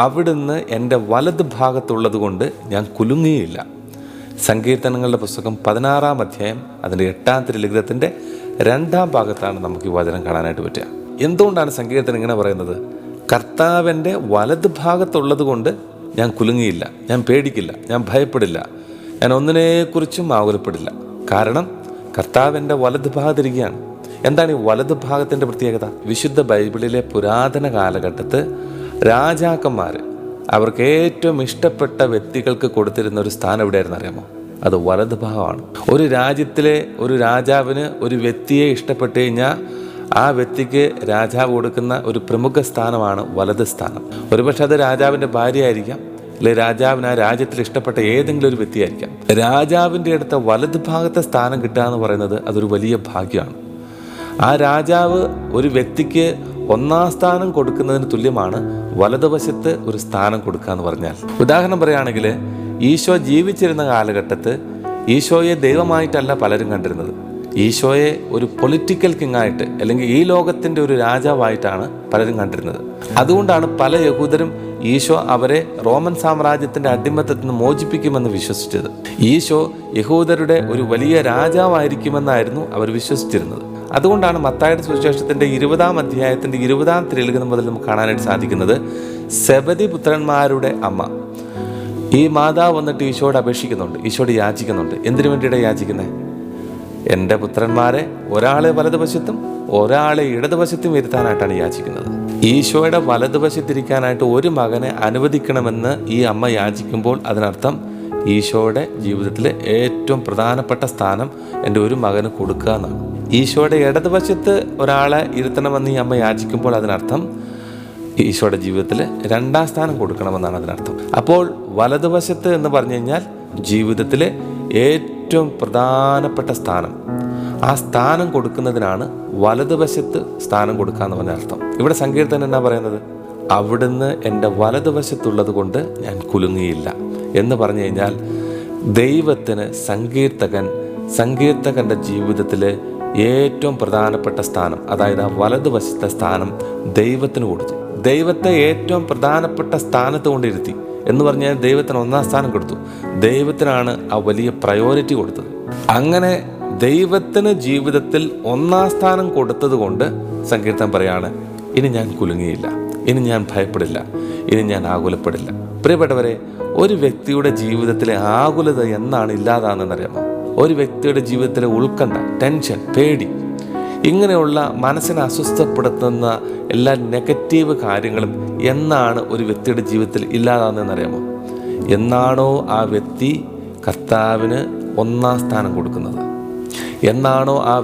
അവിടുന്ന് എൻ്റെ വലത് ഭാഗത്തുള്ളത് കൊണ്ട് ഞാൻ കുലുങ്ങിയില്ല. സങ്കീർത്തനങ്ങളുടെ പുസ്തകം 16-ാം അധ്യായം അതിൻ്റെ 8-ാം തിരുലിഖിതത്തിൻ്റെ 2-ാം ഭാഗത്താണ് നമുക്ക് ഈ വചനം കാണാനായിട്ട് പറ്റുക. എന്തുകൊണ്ടാണ് സങ്കീർത്തനം ഇങ്ങനെ പറയുന്നത്? കർത്താവിൻ്റെ വലത് ഭാഗത്തുള്ളത് കൊണ്ട് ഞാൻ കുലുങ്ങിയില്ല, ഞാൻ പേടിക്കില്ല, ഞാൻ ഭയപ്പെടില്ല, ഞാൻ ഒന്നിനെക്കുറിച്ചും ആകുലപ്പെടില്ല. കാരണം കർത്താവിൻ്റെ വലത് ഭാഗത്തിരിക്കുകയാണ്. എന്താണ് ഈ വലത് ഭാഗത്തിൻ്റെ പ്രത്യേകത? വിശുദ്ധ ബൈബിളിലെ പുരാതന കാലഘട്ടത്ത് രാജാക്കന്മാർ അവർക്ക് ഏറ്റവും ഇഷ്ടപ്പെട്ട വ്യക്തികൾക്ക് കൊടുത്തിരുന്ന ഒരു സ്ഥാനം എവിടെയായിരുന്നു അറിയാമോ? അത് വലത് ഭാഗമാണ്. ഒരു രാജ്യത്തിലെ ഒരു രാജാവിന് ഒരു വ്യക്തിയെ ഇഷ്ടപ്പെട്ട് കഴിഞ്ഞാൽ ആ വ്യക്തിക്ക് രാജാവ് കൊടുക്കുന്ന ഒരു പ്രമുഖ സ്ഥാനമാണ് വലത് സ്ഥാനം. ഒരുപക്ഷെ അത് രാജാവിൻ്റെ ഭാര്യ ആയിരിക്കാം, അല്ലെങ്കിൽ രാജാവിന് ആ രാജ്യത്തിൽ ഇഷ്ടപ്പെട്ട ഏതെങ്കിലും ഒരു വ്യക്തിയായിരിക്കാം. രാജാവിൻ്റെ അടുത്ത വലത് ഭാഗത്തെ സ്ഥാനം കിട്ടുക എന്ന് പറയുന്നത് അതൊരു വലിയ ഭാഗ്യമാണ്. ആ രാജാവ് ഒരു വ്യക്തിക്ക് 1-ാം സ്ഥാനം കൊടുക്കുന്നതിന് തുല്യമാണ് വലതുവശത്ത് ഒരു സ്ഥാനം കൊടുക്കുക എന്ന് പറഞ്ഞാൽ. ഉദാഹരണം പറയുകയാണെങ്കിൽ, ഈശോ ജീവിച്ചിരുന്ന കാലഘട്ടത്ത് ഈശോയെ ദൈവമായിട്ടല്ല പലരും കണ്ടിരുന്നത്. ഈശോയെ ഒരു പൊളിറ്റിക്കൽ കിങ്ങായിട്ട്, അല്ലെങ്കിൽ ഈ ലോകത്തിൻ്റെ ഒരു രാജാവായിട്ടാണ് പലരും കണ്ടിരുന്നത്. അതുകൊണ്ടാണ് പല യഹൂദരും ഈശോ അവരെ റോമൻ സാമ്രാജ്യത്തിൻ്റെ അടിമത്തത്തിൽ നിന്ന് മോചിപ്പിക്കുമെന്ന് വിശ്വസിച്ചത്. ഈശോ യഹൂദരുടെ ഒരു വലിയ രാജാവായിരിക്കുമെന്നായിരുന്നു അവർ വിശ്വസിച്ചിരുന്നത്. അതുകൊണ്ടാണ് മത്തായിയുടെ സുവിശേഷത്തിൻ്റെ 20-ാം അധ്യായത്തിൻ്റെ 20-ാം തിരുലിഖിതം മുതൽ നമുക്ക് കാണാനായിട്ട് സാധിക്കുന്നത്, സെബദി പുത്രന്മാരുടെ അമ്മ ഈ മാതാവ് വന്നിട്ട് ഈശോയോട് അപേക്ഷിക്കുന്നുണ്ട്, ഈശോയോട് യാചിക്കുന്നുണ്ട്. എന്തിനു വേണ്ടിയിട്ടാണ് യാചിക്കുന്നത്? എൻ്റെ പുത്രന്മാരെ ഒരാളെ വലതുവശത്തും ഒരാളെ ഇടതുവശത്തും ഇരുത്താനായിട്ടാണ് യാചിക്കുന്നത്. ഈശോയുടെ വലതുവശത്തിരിക്കാനായിട്ട് ഒരു മകനെ അനുവദിക്കണമെന്ന് ഈ അമ്മ യാചിക്കുമ്പോൾ അതിനർത്ഥം ഈശോയുടെ ജീവിതത്തിലെ ഏറ്റവും പ്രധാനപ്പെട്ട സ്ഥാനം എൻ്റെ ഒരു മകന് കൊടുക്കുക എന്നാണ്. ഈശോയുടെ ഇടതുവശത്ത് ഒരാളെ ഇരുത്തണമെന്ന് ഈ അമ്മ യാചിക്കുമ്പോൾ അതിനർത്ഥം ഈശോയുടെ ജീവിതത്തിൽ 2-ാം സ്ഥാനം കൊടുക്കണമെന്നാണ് അതിനർത്ഥം. അപ്പോൾ വലതുവശത്ത് എന്ന് പറഞ്ഞു കഴിഞ്ഞാൽ ജീവിതത്തിലെ ഏറ്റവും പ്രധാനപ്പെട്ട സ്ഥാനം, ആ സ്ഥാനം കൊടുക്കുന്നതിനാണ് വലതുവശത്ത് സ്ഥാനം കൊടുക്കുക എന്ന് പറഞ്ഞ അർത്ഥം. ഇവിടെ സങ്കീർത്തനം എന്നാ പറയുന്നത്? അവിടുന്ന് എൻ്റെ വലതുവശത്തുള്ളത് കൊണ്ട് ഞാൻ കുലുങ്ങിയില്ല എന്ന് പറഞ്ഞു കഴിഞ്ഞാൽ ദൈവത്തിന് സങ്കീർത്തകൻ്റെ ജീവിതത്തിൽ ഏറ്റവും പ്രധാനപ്പെട്ട സ്ഥാനം, അതായത് ആ വലതുവശത്തെ സ്ഥാനം ദൈവത്തിന് കൊടുത്തു. ദൈവത്തെ ഏറ്റവും പ്രധാനപ്പെട്ട സ്ഥാനത്ത് കൊണ്ടിരുത്തി എന്ന് പറഞ്ഞാൽ ദൈവത്തിന് 1-ാം സ്ഥാനം കൊടുത്തു. ദൈവത്തിനാണ് ആ വലിയ പ്രയോറിറ്റി കൊടുത്തത്. അങ്ങനെ ദൈവത്തിന് ജീവിതത്തിൽ 1-ാം സ്ഥാനം കൊടുത്തത് കൊണ്ട് സങ്കീർത്തനം പറയാണ്, ഇനി ഞാൻ കുലുങ്ങിയില്ല, ഇനി ഞാൻ ഭയപ്പെടില്ല, ഇനി ഞാൻ ആകുലപ്പെടില്ല. പ്രിയപ്പെട്ടവരെ, ഒരു വ്യക്തിയുടെ ജീവിതത്തിലെ ആകുലത എന്നാണ് ഇല്ലാതാണെന്നറിയാമോ? ഒരു വ്യക്തിയുടെ ജീവിതത്തിലെ ഉത്കണ്ഠ, ടെൻഷൻ, പേടി, ഇങ്ങനെയുള്ള മനസ്സിനെ അസ്വസ്ഥപ്പെടുത്തുന്ന എല്ലാ നെഗറ്റീവ് കാര്യങ്ങളും എന്നാണ് ഒരു വ്യക്തിയുടെ ജീവിതത്തിൽ ഇല്ലാതാകുന്നതെന്നറിയാമോ? എന്നാണോ ആ വ്യക്തി കർത്താവിന് 1-ാം സ്ഥാനം കൊടുക്കുന്നത്, എന്നാണോ ആ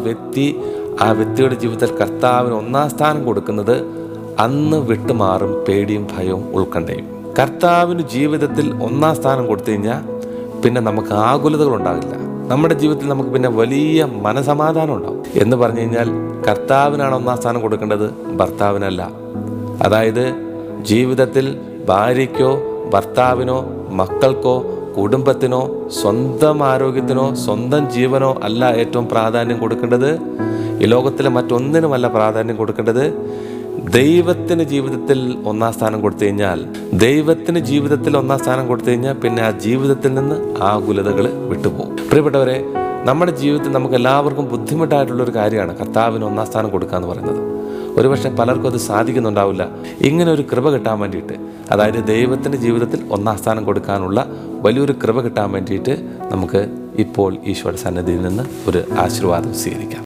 വ്യക്തിയുടെ ജീവിതത്തിൽ കർത്താവിന് 1-ാം സ്ഥാനം കൊടുക്കുന്നത്, അന്ന് വിട്ടുമാറും പേടിയും ഭയവും ഉത്കണ്ഠയും. കർത്താവിന് ജീവിതത്തിൽ 1-ാം സ്ഥാനം കൊടുത്തു കഴിഞ്ഞാൽ പിന്നെ നമുക്ക് ആകുലതകൾ ഉണ്ടാകില്ല. നമ്മുടെ ജീവിതത്തിൽ നമുക്ക് പിന്നെ വലിയ മനസമാധാനം ഉണ്ടാവും. എന്ന് പറഞ്ഞു കഴിഞ്ഞാൽ കർത്താവിനാണ് 1-ാം സ്ഥാനം കൊടുക്കേണ്ടത്, ഭർത്താവിനല്ല. അതായത് ജീവിതത്തിൽ ഭാര്യയ്ക്കോ ഭർത്താവിനോ മക്കൾക്കോ കുടുംബത്തിനോ സ്വന്തം ആരോഗ്യത്തിനോ സ്വന്തം ജീവനോ അല്ല ഏറ്റവും പ്രാധാന്യം കൊടുക്കേണ്ടത്. ഈ ലോകത്തിലെ മറ്റൊന്നിനുമല്ല പ്രാധാന്യം കൊടുക്കേണ്ടത്. ദൈവത്തിന് ജീവിതത്തിൽ 1-ാം സ്ഥാനം കൊടുത്തു കഴിഞ്ഞാൽ, ദൈവത്തിന് ജീവിതത്തിൽ 1-ാം സ്ഥാനം കൊടുത്തു കഴിഞ്ഞാൽ പിന്നെ ആ ജീവിതത്തിൽ നിന്ന് ആകുലതകൾ വിട്ടുപോകും. പ്രിയപ്പെട്ടവരെ, നമ്മുടെ ജീവിതത്തിൽ നമുക്ക് എല്ലാവർക്കും ബുദ്ധിമുട്ടായിട്ടുള്ളൊരു കാര്യമാണ് കർത്താവിന് 1-ാം സ്ഥാനം കൊടുക്കുക എന്ന് പറയുന്നത്. ഒരുപക്ഷെ പലർക്കും അത് സാധിക്കുന്നുണ്ടാവില്ല. ഇങ്ങനെ ഒരു കൃപ കിട്ടാൻ വേണ്ടിയിട്ട്, അതായത് ദൈവത്തിൻ്റെ ജീവിതത്തിൽ 1-ാം സ്ഥാനം കൊടുക്കാനുള്ള വലിയൊരു കൃപ കിട്ടാൻ വേണ്ടിയിട്ട് നമുക്ക് ഇപ്പോൾ ഈശോയുടെ സന്നിധിയിൽ നിന്ന് ഒരു ആശീർവാദം സ്വീകരിക്കാം.